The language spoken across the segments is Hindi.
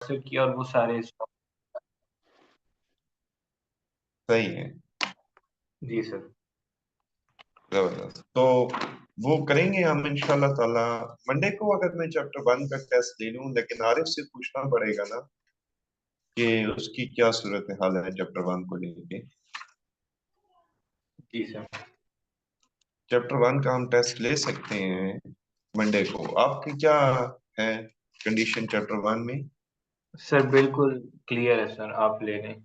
किया और वो सारे स्टॉक। सही है। जी सर। जबरदस्त। तो वो करेंगे हम इंशाल्लाह ताला मंडे को। अगर मैं चैप्टर 1 का टेस्ट ले लूं, लेकिन आरिफ से पूछना पड़ेगा ना कि उसकी क्या सूरत हाल है चैप्टर 1 को लेके। जी सर। चैप्टर 1 का हम टेस्ट ले सकते हैं मंडे को। आपकी क्या है कंडीशन चैप्टर 1 में? सर बिल्कुल क्लियर है सर, आप ले लें।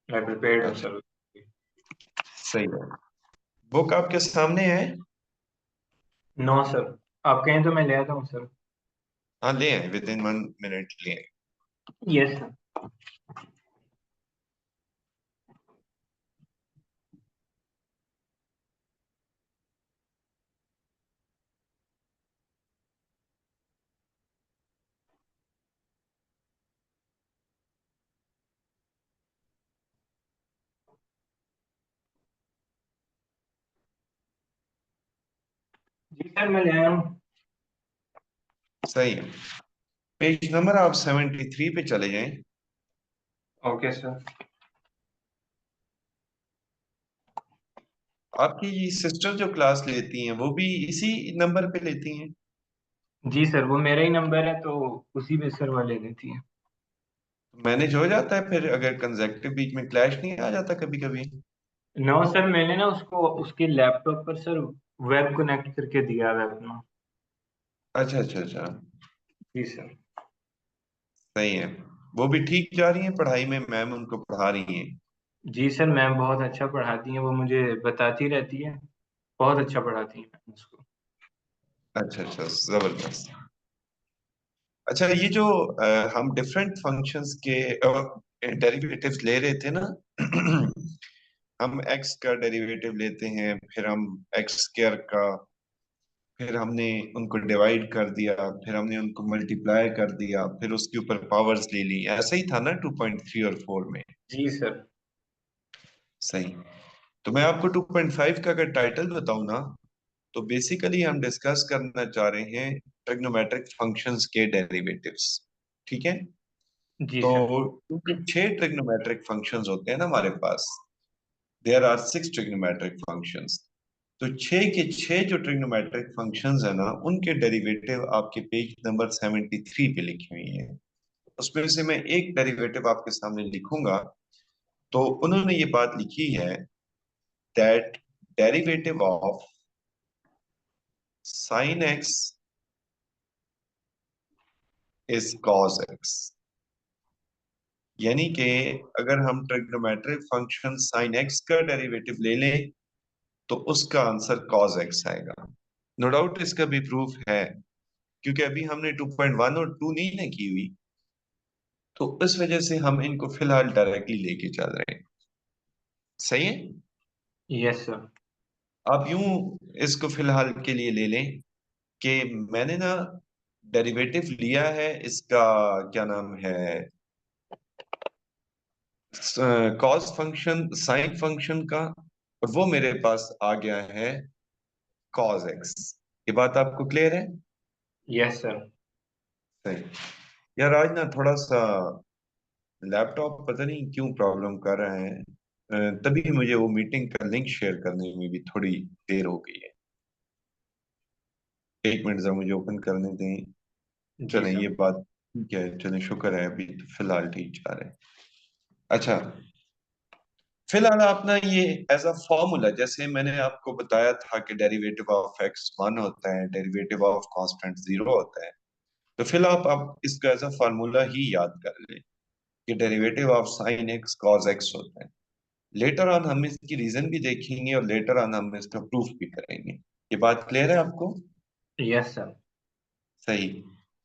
मैं प्रिपेयर्ड हूँ अच्छा, सर। सही है। बुक आपके सामने है? नो सर, आप कहें तो मैं ले आता हूँ सर। हाँ, ले आए, विद इन 1 मिनट ले आए। Yes sir. जी सर, मैं ले आया हूँ। सही है। पेज नंबर आप 73 पे चले जाएं। Okay sir. आपकी सिस्टर जो क्लास लेती हैं वो भी इसी नंबर पे लेती हैं? जी सर, वो मेरा ही नंबर है तो उसी पे सर वो ले लेती है। मैनेज हो जाता है फिर, अगर कंजेक्टिव बीच में क्लैश नहीं आ जाता कभी कभी? नो सर, मैंने ना उसको उसके लैपटॉप पर सर वेब कनेक्ट करके दिया है अपना। अच्छा अच्छा अच्छा। जी सर। सही है। वो भी ठीक जा रही है पढ़ाई में? मैम उनको पढ़ा रही हैं? जी सर, मैम बहुत अच्छा पढ़ाती हैं, वो मुझे बताती रहती है। बहुत अच्छा पढ़ाती हैं मैम उसको। अच्छा अच्छा, जबरदस्त। अच्छा, ये जो हम डिफरेंट फंक्शंस के डेरिवेटिव्स ले रहे थे ना हम एक्स का डेरिवेटिव लेते हैं, फिर हम एक्स स्क्वायर का, फिर हमने उनको डिवाइड कर दिया, फिर हमने उनको मल्टीप्लाई कर दिया, फिर उसके ऊपर पावर्स ले ली। ऐसा ही था ना 2.3 और 4 में? जी सर। सही। तो मैं आपको 2.5 का अगर टाइटल बताऊं ना, तो बेसिकली हम डिस्कस करना चाह रहे हैं ट्रिग्नोमेट्रिक फंक्शंस के डेरिवेटिव्स। ठीक है? जी तो सर। क्योंकि 6 ट्रिग्नोमेट्रिक फंक्शंस होते हैं ना हमारे पास, देयर आर 6 ट्रिग्नोमेट्रिक फंक्शंस। तो 6 के 6 जो ट्रिग्नोमेट्रिक फंक्शंस है ना, उनके डेरिवेटिव आपके पेज नंबर 73 पे लिखी हुई है। उसमें से मैं एक डेरिवेटिव आपके सामने लिखूंगा। तो उन्होंने ये बात लिखी है that derivative of sine x is cos x. यानी कि अगर हम ट्रिग्नोमेट्रिक फंक्शन साइन एक्स का डेरिवेटिव ले लें तो उसका आंसर कॉस एक्स आएगा। नो डाउट इसका भी प्रूफ है, क्योंकि अभी हमने 2.1 और 2 नहीं ना की हुई, तो इस वजह से हम इनको फिलहाल डायरेक्टली लेके चल रहे हैं। सही है। Yes sir. आप यूं इसको फिलहाल के लिए ले लें कि मैंने ना डेरिवेटिव लिया है इसका, क्या नाम है, कॉस फंक्शन साइन फंक्शन का, और वो मेरे पास आ गया है कॉस एक्स। ये बात आपको क्लियर है? Yes sir. सही। यार आज ना थोड़ा सा लैपटॉप पता नहीं क्यों प्रॉब्लम कर रहा है। तभी मुझे वो मीटिंग का लिंक शेयर करने में भी थोड़ी देर हो गई है। 1 मिनट जरा मुझे ओपन करने दें। जी चलें, सर। ये बात ठीक है, चलें, शुक्र है अभी तो फिलहाल ठीक जा रहा है। अच्छा, फिलहाल आप ना ये एज अ फॉर्मूला, जैसे मैंने आपको बताया था कि डेरिवेटिव ऑफ एक्स 1 होता है, डेरिवेटिव ऑफ कांस्टेंट 0 होता है। तो फिलहाल आप इसको एज अ फॉर्मूला ही याद कर लें कि derivative of sine x cos x होता है। लेटर ऑन हम इसकी रीजन भी देखेंगे और लेटर ऑन हम इसका प्रूफ भी करेंगे। ये बात क्लियर है आपको? Yes sir. सही।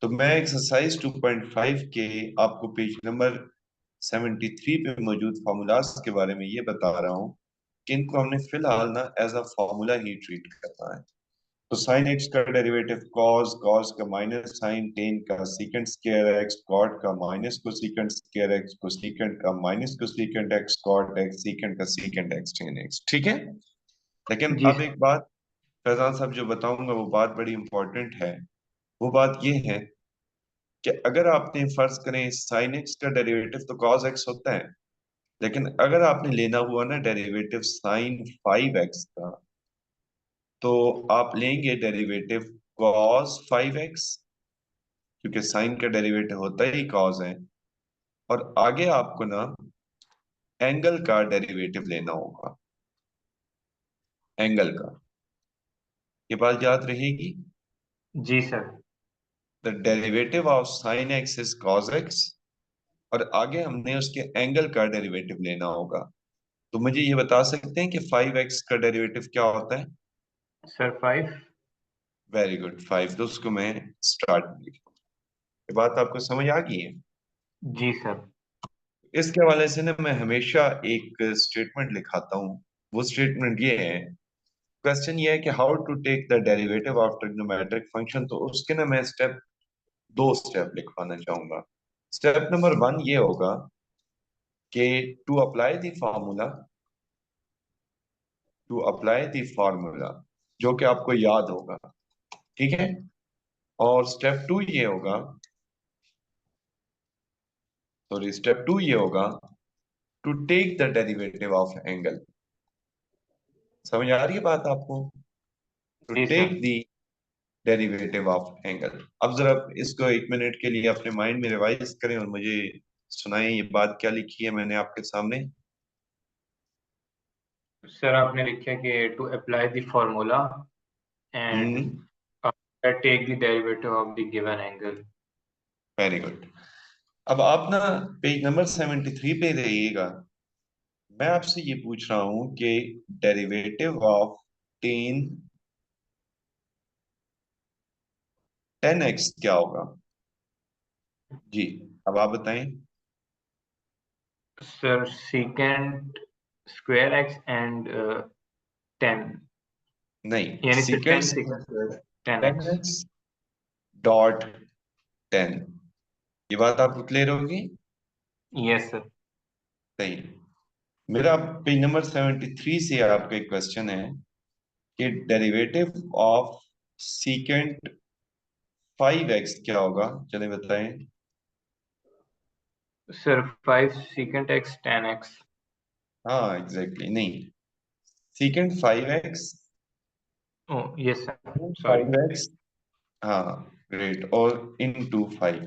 तो मैं एक्सरसाइज 2.5 के आपको पेज नंबर 73 पे मौजूद फार्मूलाज के बारे में ये बता रहा हूँ कि इनको हमने फिलहाल ना एज अ फार्मूला ही ट्रीट करना है। तो साइन एक्स का डेरिवेटिव कॉस, कॉस का माइनस साइन, टेन का सीकेंड स्क्वायर एक्स, कॉट का minus cosecant square x, cosecant का minus cosecant x, cot x, secant का सीकेंड एक्स, टेन एक्स। ठीक है? लेकिन जी अब सर। एक बात फैजान साहब जो बताऊंगा वो बात बड़ी इंपॉर्टेंट है। वो बात ये है कि अगर आपने फर्ज करें साइन एक्स का डेरिवेटिव तो कॉस एक्स होता है, लेकिन अगर आपने लेना हुआ ना डेरिवेटिव साइन 5x का, तो आप लेंगे डेरिवेटिव कॉस 5x, क्योंकि साइन का डेरिवेटिव होता ही कॉस है। और आगे आपको ना एंगल का डेरिवेटिव लेना होगा, एंगल का। ये बात याद रहेगी। जी sir. The derivative of sine x is cos x, और आगे हमने उसके एंगल का डेरिवेटिव लेना होगा। तो मुझे ये बता सकते हैं कि 5x का डेरिवेटिव क्या होता है? सर 5। Very good, 5। तो उसको मैं स्टार्ट में लिखूं। ये बात आपको समझ आ गई है? जी सर। इसके हवाले से ना मैं हमेशा एक स्टेटमेंट लिखाता हूँ। वो स्टेटमेंट ये है, क्वेश्चन ये है कि how to take the derivative of trigonometric function, तो उसके ना मैं दो स्टेप लिखवाना चाहूंगा। स्टेप नंबर 1 ये होगा कि टू अप्लाई द फॉर्मूला जो कि आपको याद होगा, ठीक है। और स्टेप टू ये होगा to take the derivative of angle. समझ आ रही है बात आपको? टू जी take sir. The derivative of angle. अब जरा इसको 1 मिनट के लिए अपने माइंड में रिवाइज करें और मुझे सुनाएं ये बात क्या लिखी है मैंने आपके सामने। सर आपने लिखा कि to apply the formula hmm. And take the derivative of the given angle. Very good. अब आप ना पेज नंबर 73 पे रहिएगा। मैं आपसे ये पूछ रहा हूं कि डेरिवेटिव ऑफ टेन 10x क्या होगा? जी, अब आप बताएं। Sir secant square x and 10, नहीं, यानी sir सीकेंड 10 secant square 10x। 10x dot 10। ये बात आपको क्लियर होगी? Yes sir. सही। मेरा पेज नंबर 73 से आपका एक क्वेश्चन है कि डेरिवेटिव ऑफ सीकेंट 5x क्या होगा? चलिए बताएं। Sir 5 secant x 10x। हाँ एग्जैक्टली, नहीं, सीकेंट 5x, ओ यस सर, सॉरी। 5x, हाँ ग्रेट, और इनटू 5।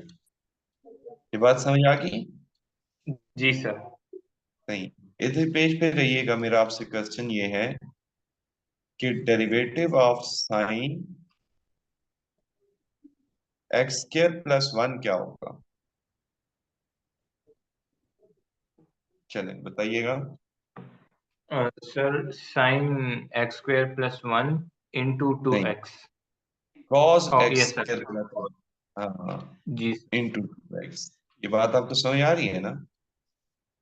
ये बात समझ आ गई? जी सर। नहीं, इधर पेज पे रहिएगा। मेरा आपसे क्वेश्चन ये है कि derivative of sine x square plus 1 क्या होगा? चले बताइएगा। Sir sine x square plus 1 into two नहीं, x. Cos of x yes sir. Square plus 1। हाँ, जी। Into two x. ये बात आपको समझ आ रही है ना?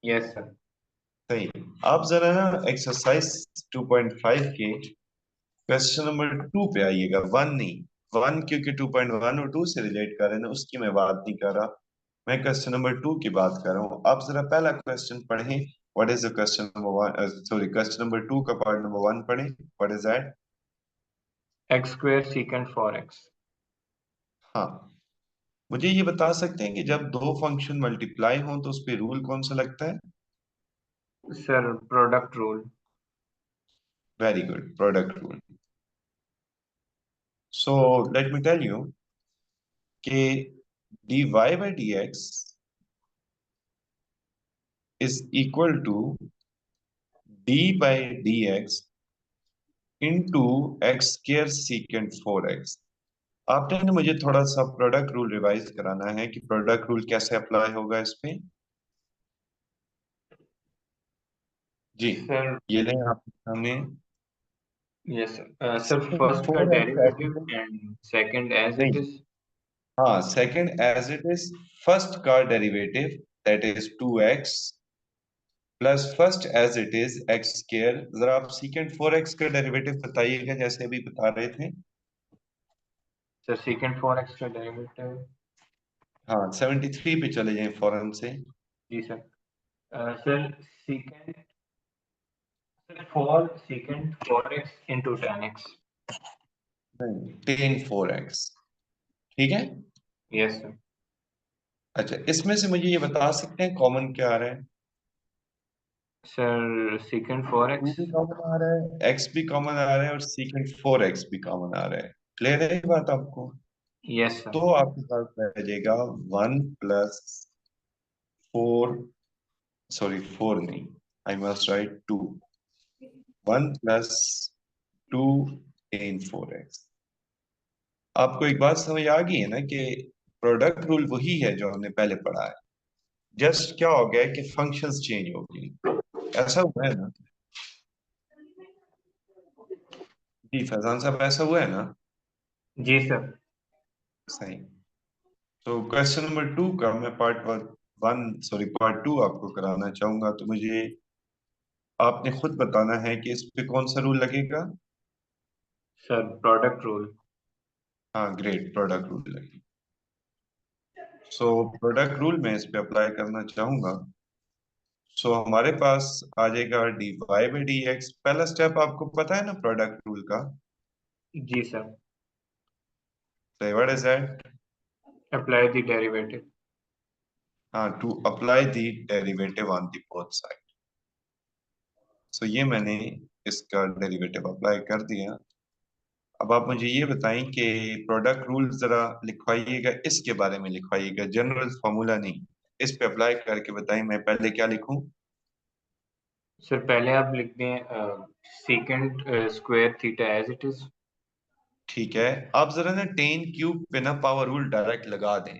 Yes sir. सही। आप जरा ना एक्सरसाइज 2.5 के क्वेश्चन नंबर 2 पे आइएगा, 1 नहीं। 1 क्योंकि 2.1 और 2 से रिलेट कर रहे हैं ना, उसकी मैं बात नहीं कर रहा। मैं क्वेश्चन नंबर 2 की बात कर रहा हूँ। आप जरा पहला क्वेश्चन पढ़ें। What is the question number 1? Sorry, question number 2 का पार्ट नंबर 1 पढ़ें। What is that? X square secant 4x। हाँ, मुझे ये बता सकते हैं कि जब दो फंक्शन मल्टीप्लाई हों तो उस पे रूल कौन सा लगता है? Sir product rule. Very good, product rule. So let me tell you कि dy by dx is equal to d by dx into x square secant 4x। आपने ना मुझे थोड़ा सा प्रोडक्ट रूल रिवाइज कराना है कि प्रोडक्ट रूल कैसे अप्लाई होगा इस पे। जी, सर ये लें आपके सामने। Yes sir. Sir secant first का 4x as derivative it is. And second as it नहीं, इज। हाँ, second as it is. First का derivative that is 2x plus first as it is x square. जरा आप सीकेंट 4x का डेरिवेटिव बताइएगा जैसे अभी बता रहे थे। सर सीकेंट 4x का डेरिवेटिव। हाँ, 73 पे चले जाएं फौरन से। जी sir. Sir secant, sir 4 secant 4x into 10x। नहीं, टेन 4x, ठीक है। Yes sir. अच्छा, इसमें से मुझे ये बता सकते हैं कॉमन क्या आ रहा है? Sir secant four two x. भी कॉमन आ रहा है, एक्स भी कॉमन आ रहा है और सीकेंड 4x भी कॉमन आ रहा है। क्लियर है ये बात आपको? Yes sir. तो आपके पास रह जाएगा 1 + 4, सॉरी 4 नहीं, आई मस्ट राइट 2, 1 + 2 × 4x। आपको एक बात समझ आ गई है ना कि प्रोडक्ट रूल वही है जो हमने पहले पढ़ा है, जस्ट क्या हो गया है कि फंक्शंस चेंज हो गई। ऐसा हुआ है ना? जी फैजान साहब, ऐसा हुआ है ना? जी सर। सही। तो क्वेश्चन नंबर 2 का मैं पार्ट 2 आपको कराना चाहूंगा, तो मुझे आपने खुद बताना है कि इस पे कौन सा रूल लगेगा। Sir product rule. हाँ ग्रेट, प्रोडक्ट रूल लगेगा। सो प्रोडक्ट रूल में इस पे अप्लाई करना चाहूंगा। सो हमारे पास आ जाएगा dy/dx। पहला स्टेप आपको पता है ना प्रोडक्ट रूल का? जी sir. So what is that? Apply the derivative. हाँ, to apply the derivative on the both side. So ये मैंने इसका डेरिवेटिव अप्लाई कर दिया। अब आप मुझे ये बताएं कि प्रोडक्ट रूल जरा लिखवाइएगा, इसके बारे में लिखवाइएगा, जनरल फॉर्मूला नहीं। इस पे अप्लाई करके बताएं मैं पहले क्या लिखूं। सर पहले आप लिख दें secant square theta as it is. ठीक है, आप जरा ना टेन क्यूब पे ना पावर रूल डायरेक्ट लगा दें।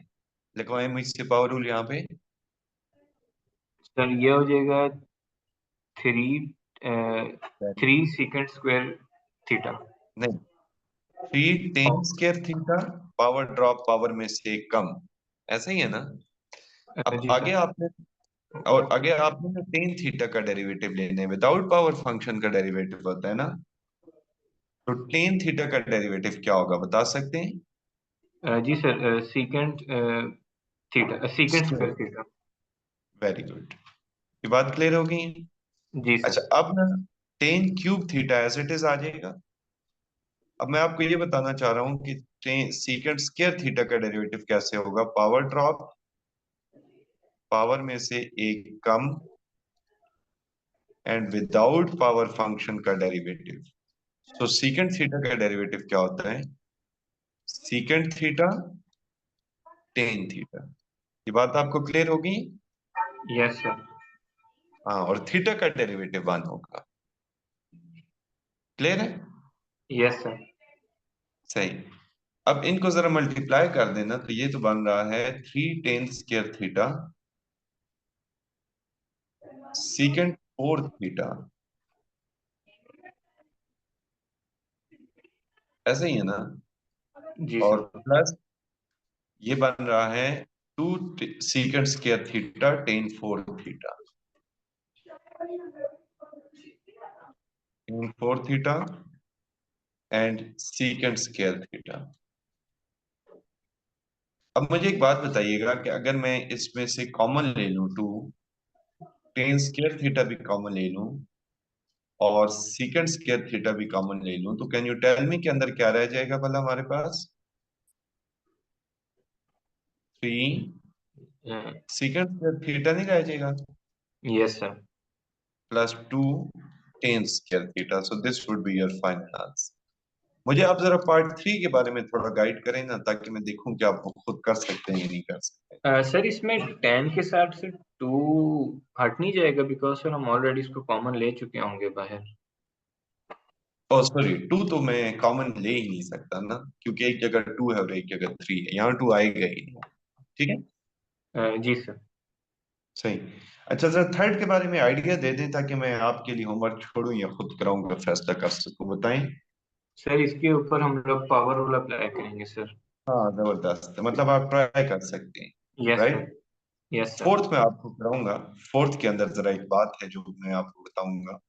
लिखवाएं मुझसे पावर रूल यहाँ पे। सर ये हो जाएगा थ्री थ्री सीकेंड स्क्वायर थीटा। नहीं, 3 tan² पावर ड्रॉप पावर में से कम, ऐसा ही है ना? अब जी आगे सर। आपने, और आगे आपने ना टेन थीटा का डेरिवेटिव लेना है, विदाउट पावर फंक्शन का डेरिवेटिव होता है ना। तो टेन थीटा का डेरिवेटिव क्या होगा बता सकते हैं? जी sir secant theta secant square theta. Very good, ये बात क्लियर हो गई है? जी अच्छा, सर। अब ना tan³ एज इट इज आ जाएगा। अब मैं आपको ये बताना चाह रहा हूँ कि sec² थीटा का डेरिवेटिव कैसे होगा। पावर ड्रॉप पावर में से एक come and without power function का डेरिवेटिव। तो sec² का डेरिवेटिव क्या होता है? sec² tan²। ये बात आपको क्लियर होगी? Yes sir. हाँ, और थीटा का डेरिवेटिव 1 होगा। क्लियर है? Yes sir. सही। अब इनको जरा मल्टीप्लाई कर देना, तो ये तो बन रहा है 3 tan² थीटा sec⁴ थीटा, ऐसा ही है ना? जी और सर। प्लस ये बन रहा है 2 sec² theta tan⁴ theta, tan⁴ theta and sec² theta. अब मुझे एक बात बताइएगा कि अगर मैं इसमें से कॉमन ले लूं, 2 tan² थीटा भी कॉमन ले लूं और sec² थीटा भी कॉमन ले लूं, तो कैन यू टेल मी के अंदर क्या रह जाएगा भला हमारे पास? 3 sec² थीटा नहीं रह जाएगा, yes sir. +2 tan² theta. So this would be your final answer. मुझे आप जरा पार्ट 3 के बारे में थोड़ा गाइड करें ना, ताकि मैं देखूं कि आप वो खुद कर सकते हैं या नहीं कर सकते। सर इसमें टेन के साथ से टू हट नहीं जाएगा बिकॉज सर हम ऑलरेडी इसको कॉमन ले चुके होंगे बाहर। ओ सॉरी, 2 तो मैं कॉमन ले ही नहीं सकता ना, क्योंकि एक जगह 2 है और एक जगह 3 है, यहाँ 2 आएगा ही नहीं। ठीक है, जी सर। सही। अच्छा सर, थर्ड के बारे में आइडिया दे दें ताकि मैं आपके लिए होमवर्क छोड़ूं या खुद कराऊंगा, फैसला कर सकूं, बताएं। सर इसके ऊपर हम लोग पावर रूल अप्लाई करेंगे सर। हाँ जबरदस्त, मतलब आप ट्राई कर सकते हैं। Yes sir. Right. Yes sir. Fourth में आपको कराऊंगा। फोर्थ के अंदर जरा एक बात है जो मैं आपको बताऊंगा।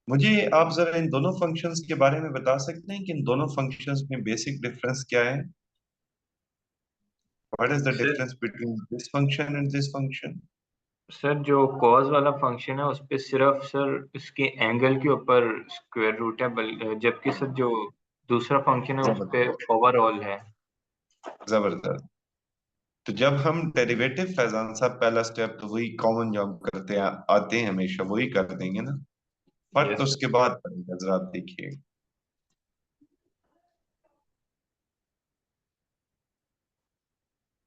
मुझे आप जरा इन दोनों फंक्शंस के बारे में बता सकते हैं कि इन दोनों फंक्शंस में बेसिक डिफरेंस क्या है? What is the sir difference between this function and this function? Sir जो कॉज वाला फंक्शन है उस पे सिर्फ सर इसके एंगल के ऊपर स्क्वायर रूट है जबकि सर जो दूसरा फंक्शन है उस पे जबरदस्त, ओवरऑल है। जबरदस्त। तो जब हम डेरिवेटिव फैजान साहब पहला स्टेप तो वही कॉमन जो हम करते हैं आते हैं हमेशा वही कर देंगे ना। फर्क तो यस उसके बाद पड़ेगा, जरा आप देखिए।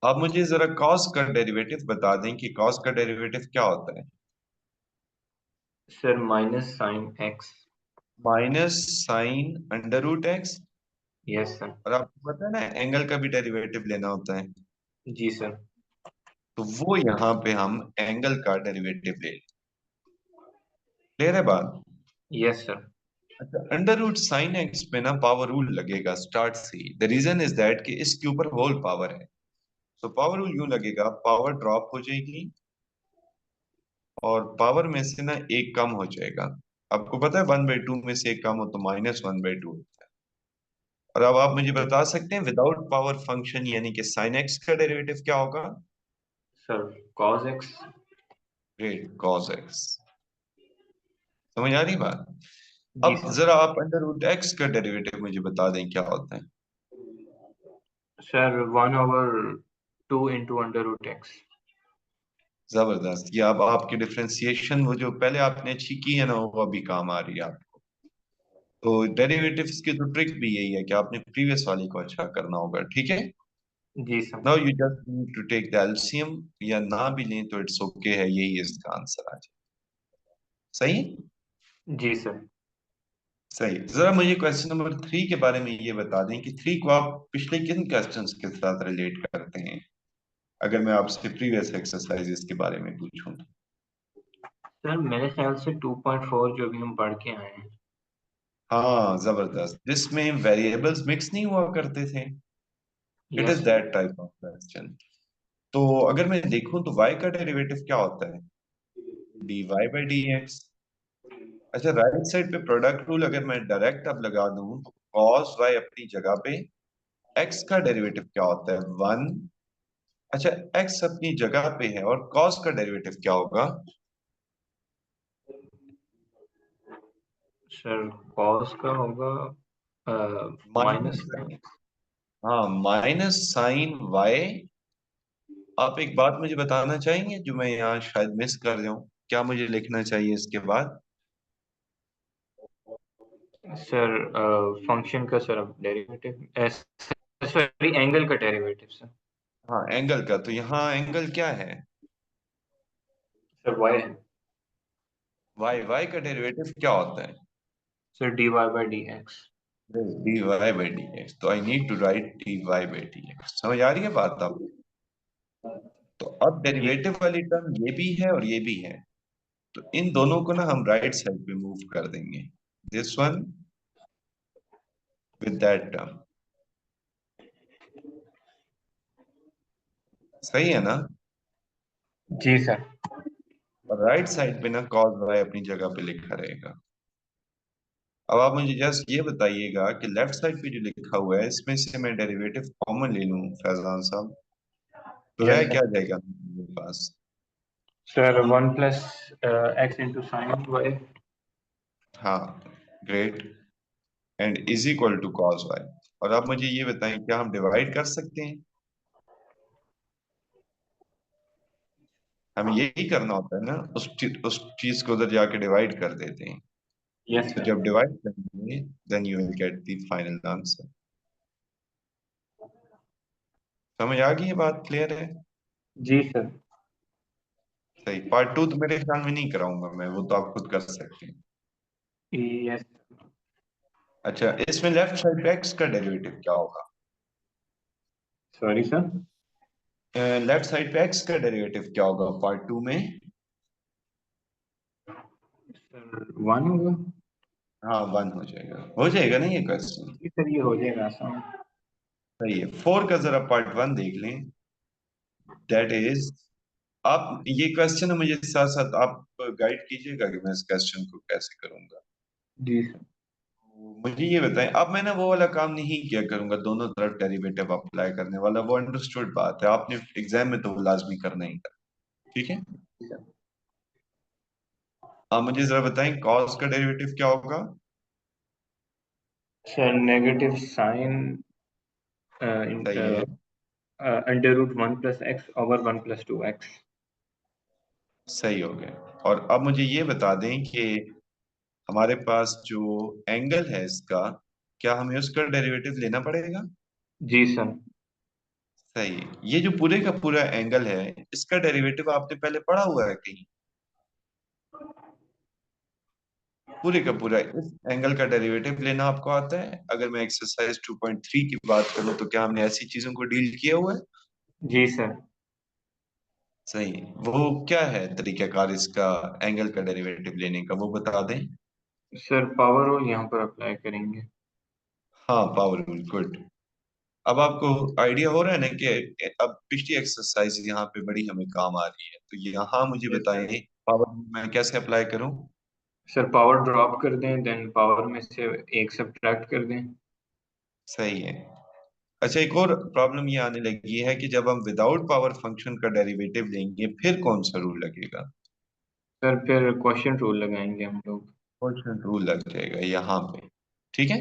आप मुझे जरा कॉस का डेरिवेटिव बता दें कि कॉस का डेरिवेटिव क्या होता है। Sir, minus sine x. Minus sine under root x. Yes sir. और आपको पता है ना एंगल का भी डेरिवेटिव लेना होता है। जी सर। तो वो यहाँ पे हम एंगल का डेरिवेटिव ले। क्लियर है बात। Yes sir. अच्छा, अंडर रूट साइन एक्स पे ना पावर रूल लगेगा स्टार्ट से ही। द रीजन इज दैट कि इसके ऊपर होल पावर है। तो पावर रूल यूं लगेगा, पावर ड्रॉप हो जाएगी और पावर में से ना एक कम हो जाएगा। आपको पता है 1/2 में से एक कम हो तो -1/2 होता है। और अब आप मुझे बता सकते हैं विदाउट पावर फंक्शन यानी कि साइन एक्स का डेरिवेटिव क्या होगा। Sir, cos x. Great, cos x. समझ आ रही बात। जी अब सर। जरा आप अंडर रूट एक्स का डेरिवेटिव मुझे बता दें क्या होता है। Sir, 1/2 into under root x. जबरदस्त। ये अब आपकी डिफ्रेंसिएशन वो जो पहले आपने अच्छी की है ना वो अभी काम आ रही है आपको। तो डेरिवेटिव्स की तो ट्रिक भी यही है कि आपने प्रीवियस वाली को अच्छा करना होगा, ठीक है। जी sir. Now you just need to take the LCM, या ना भी लें तो इट्स ओके है, यही इसका आंसर आ जाए। सही। जी सर। सही। जरा मुझे क्वेश्चन नंबर 3 के बारे में ये बता दें कि 3 को आप पिछले किन क्वेश्चंस के साथ रिलेट करते हैं, अगर मैं आपसे प्रीवियस एक्सरसाइजेस के बारे में पूछूं। सर, मेरे ख्याल से 2.4 जो भी हम पढ़ के आए हैं। हाँ जबरदस्त, जिसमें वेरिएबल्स मिक्स नहीं हुआ करते थे। It yes is sir. That type of question. तो अगर मैं देखूं तो y का डेरिवेटिव क्या होता है, dy बाई डी एक्स। अच्छा, राइट साइड पे प्रोडक्ट रूल अगर मैं डायरेक्ट अब लगा दूं तो cos y अपनी जगह पे, x का डेरिवेटिव क्या होता है 1। अच्छा, x अपनी जगह पे है और cos का डेरिवेटिव क्या होगा। सर, कॉस का होगा minus minus sine sine. X. हाँ, माइनस साइन y। आप एक बात मुझे बताना चाहेंगे जो मैं यहाँ शायद मिस कर रहा हूँ, क्या मुझे लिखना चाहिए इसके बाद। सर, फंक्शन का सर अब डेरिवेटिव, सॉरी, एंगल का डेरिवेटिव सर। हाँ एंगल का, तो यहाँ एंगल क्या है, सर, वाई है। y का डेरिवेटिव क्या होता है। Sir, d y by d x. dy by d x, तो I need to write dy by d x. समझ आ रही है बात अब। तो अब जी डेरिवेटिव वाली टर्म ये भी है और ये भी है, तो इन दोनों को ना हम राइट साइड पे मूव कर देंगे, this one with that term. सही है ना। जी सर। और राइट साइड पे ना cos y अपनी जगह पे लिखा रहेगा। अब आप मुझे जस्ट ये बताइएगा कि लेफ्ट साइड पे जो लिखा हुआ है इसमें से मैं डेरिवेटिव कॉमन ले लूं फैजान साहब, तो रह यस क्या सर। जाएगा मेरे पास। Sir, 1 plus x into sine y. हाँ, great. And is equal to cos y। और आप मुझे ये बताएं क्या हम डिवाइड कर सकते हैं। हमें यही करना होता है ना, उस चीज को उधर जाके डिवाइड कर देते हैं। यस तो सर। जब डिवाइड करेंगे then you will get the final answer. समझ आ गई, ये बात क्लियर है। जी सर। सही। पार्ट 2 तो मेरे ख्याल में नहीं कराऊंगा मैं, वो तो आप खुद कर सकते हैं। यस। अच्छा, इसमें लेफ्ट साइड पे x का डेरिवेटिव क्या होगा। Sorry sir. लेफ्ट साइड पे x का डेरिवेटिव क्या होगा पार्ट 2 में। सर, 1 होगा। हाँ 1 हो जाएगा ना ये क्वेश्चन। जी सर, ये हो जाएगा आसान। सही है। 4 का जरा पार्ट 1 देख लें। दैट इज, आप ये क्वेश्चन मुझे साथ साथ आप गाइड कीजिएगा कि मैं इस क्वेश्चन को कैसे करूंगा। जी सर। तो मुझे ये बताएं, अब मैं ना वो वाला काम नहीं किया करूंगा दोनों तरफ डेरिवेटिव अप्लाई करने वाला, वो अंडरस्टूड बात है, आपने एग्जाम में तो वो लाजमी करना ही था। ठीक है। आप मुझे जरा बताएं कॉस का डेरिवेटिव क्या होगा। सर, नेगेटिव साइन सही है। Under root 1 + x over 1 + 2x। सही हो गया। और अब मुझे ये बता दें कि हमारे पास जो एंगल है इसका, क्या हमें उसका डेरिवेटिव लेना पड़ेगा? जी सर। सही। ये जो पूरे का पूरा एंगल है, इसका डेरिवेटिव आपने पहले पढ़ा हुआ है कहीं? पूरे का पूरा इस एंगल का डेरिवेटिव लेना आपको आता है? अगर मैं एक्सरसाइज 2.3 की बात करूं तो क्या हमने ऐसी चीजों को डील किया हुआ है? जी सर। सही। वो क्या है तरीकाकार इसका एंगल का डेरिवेटिव लेने का, वो बता दें। सर पावर रूल यहाँ पर अप्लाई करेंगे। हाँ, पावर रूल, गुड। अब आपको आइडिया हो रहा है ना कि अब पिछली एक्सरसाइज यहाँ पे बड़ी हमें काम आ रही है, तो यहाँ मुझे यस बताएं सर। पावर रूल मैं कैसे अप्लाई करूं। सर पावर ड्रॉप कर दें, देन पावर में से एक सब्ट्रैक्ट कर दें। सही है। अच्छा, एक और प्रॉब्लम ये आने लगी है कि जब हम विदाउट पावर फंक्शन का डेरिवेटिव लेंगे फिर कौन सा रूल लगेगा? सर फिर क्वेश्चन रूल लगाएंगे हम लोग। क्वोशंट रूल लग जाएगा यहाँ पे। ठीक है।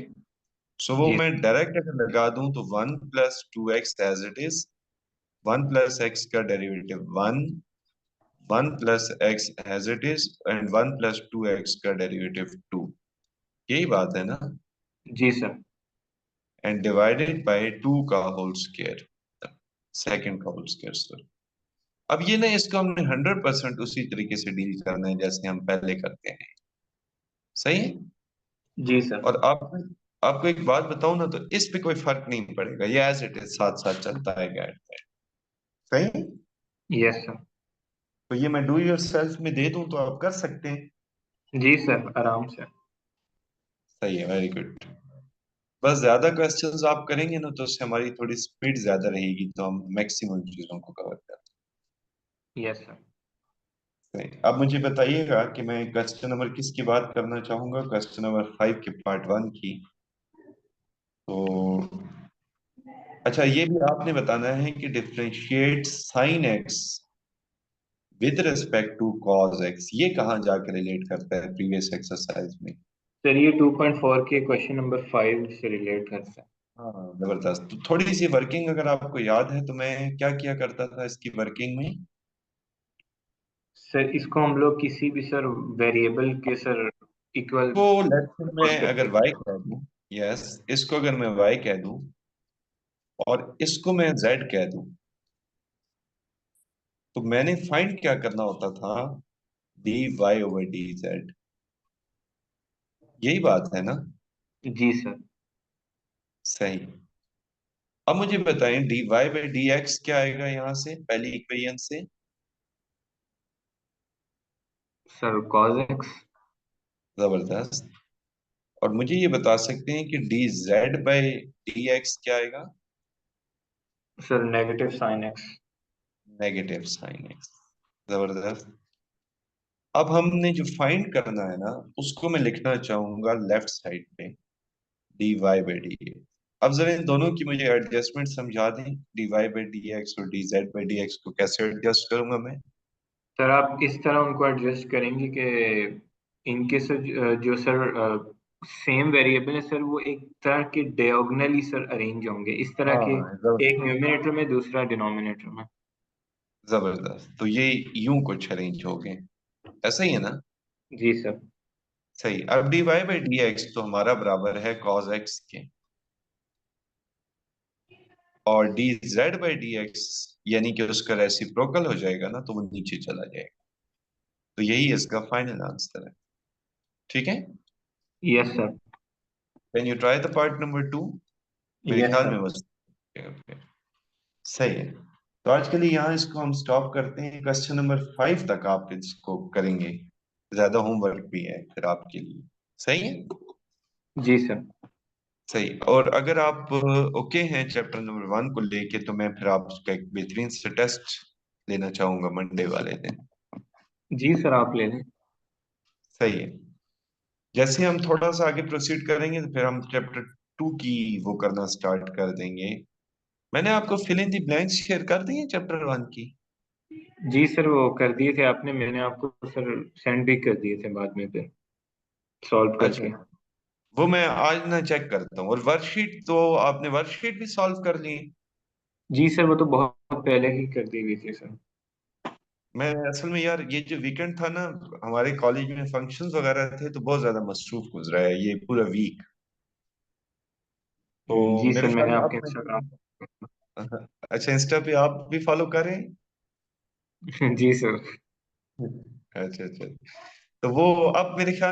सो वो जी मैं सर। डायरेक्ट अगर लगा दूं तो 1 + 2x as it is, 1 + x का derivative 1, 1 + x as it is, and 1 + 2x का डेरिवेटिव 2। यही बात है ना? जी सर। एंड डिवाइडेड बाय 2 का होल स्क्वायर, सेकंड का होल स्क्वायर सर। अब ये ना, इसको हमने 100% उसी तरीके से डील करना है जैसे हम पहले करते हैं। सही है। जी सर। और आपको एक बात बताऊं ना, तो इस पे कोई फर्क नहीं पड़ेगा, ये एज इट इज साथ साथ चलता है गाइड में। सही है? Yes sir. तो ये मैं डू योर सेल्फ में दे दूं तो आप कर सकते हैं। जी सर, आराम से। सही है, वेरी गुड। बस ज्यादा क्वेश्चंस आप करेंगे ना तो उससे हमारी थोड़ी स्पीड ज्यादा रहेगी, तो हम मैक्सिमम चीजों को कवर कर यस सर। सकते हैं। अब मुझे बताइएगा कि मैं क्वेश्चन नंबर किसकी बात करना चाहूंगा, क्वेश्चन नंबर 5 के पार्ट 1 की। तो अच्छा, ये भी आपने बताना है कि differentiate sine x with respect to cos x, ये कहाँ जाकर रिलेट करता है प्रीवियस एक्सरसाइज में? सर ये 2.4 के क्वेश्चन नंबर 5 से रिलेट करता है। हाँ, जबरदस्त। तो थोड़ी सी वर्किंग अगर आपको याद है तो मैं क्या किया करता था इसकी वर्किंग में? सर इसको हम लोग किसी भी सर वेरिएबल के सर इक्वल को लेट्स से मैं कॉल करते अगर थे। y कह दूं, यस, इसको अगर मैं y कह दूं और इसको मैं z कह दूं, तो मैंने फाइंड क्या करना होता था? dy/dz। यही बात है ना? जी सर। सही। अब मुझे बताएं dy/dx क्या आएगा यहाँ से पहली इक्वेशन से? Sir cos x. जबरदस्त। और मुझे ये बता सकते हैं कि dz/dx क्या आएगा? Sir negative sine x. Negative sine x. जबरदस्त। अब हमने जो फाइंड करना है ना, उसको मैं लिखना चाहूंगा लेफ्ट साइड पे, dy/dx। अब जरा इन दोनों की मुझे एडजस्टमेंट समझा दें, dy/dx और dz/dx को कैसे एडजस्ट करूंगा मैं? सर आप इस तरह उनको एडजस्ट करेंगे कि इनके सर जो सर सेम वेरिएबल है सर वो एक तरह के डायगोनली सर अरेंज होंगे इस तरह के। हाँ, एक न्यूमरेटर में दूसरा डिनोमिनेटर में। जबरदस्त। तो ये यूं कुछ अरेंज हो गए, ऐसा ही है ना? जी सर। सही। अब dy/dx तो हमारा बराबर है cos x के, और dz/dx यानी कि उसका रेसिप्रोकल हो जाएगा ना, तो वो नीचे चला जाएगा। तो यही इसका फाइनल आंसर है। ठीक है। Yes sir. Can you try the part number 2? मेरे यस ख्याल में सर। बस। सही है। तो आज के लिए यहाँ इसको हम स्टॉप करते हैं, क्वेश्चन नंबर 5 तक आप इसको करेंगे, ज्यादा होमवर्क भी है फिर आपके लिए। सही है। जी सर। सही। और अगर आप ओके हैं चैप्टर नंबर 1 को लेके, तो मैं फिर आपका एक बेहतरीन से टेस्ट लेना चाहूंगा मंडे वाले दिन। जी सर आप ले लें। सही है। जैसे हम थोड़ा सा आगे प्रोसीड करेंगे तो फिर हम चैप्टर 2 की वो करना स्टार्ट कर देंगे। मैंने आपको fill in the blanks share कर दी है चैप्टर 1 की। जी सर वो कर दिए थे आपने, मैंने आपको सर सेंड भी कर दिए थे बाद में फिर सॉल्व अच्छा, करके। वो मैं आज ना चेक करता हूँ। और वर्कशीट तो आपने वर्कशीट भी सॉल्व कर ली? जी सर, वो तो बहुत पहले ही कर दी गई थी सर। मैं असल में यार ये जो वीकेंड था ना, हमारे कॉलेज में फंक्शंस वगैरह थे तो बहुत ज्यादा मसरूफ गुजरा है ये पूरा वीक। तो जी मेरे सर, ख्याल मैंने में आपके अब इंस्टाग्राम। अच्छा, इंस्टा पे आप भी फॉलो करें। जी सर। अच्छा अच्छा। तो वो अब मेरे ख्याल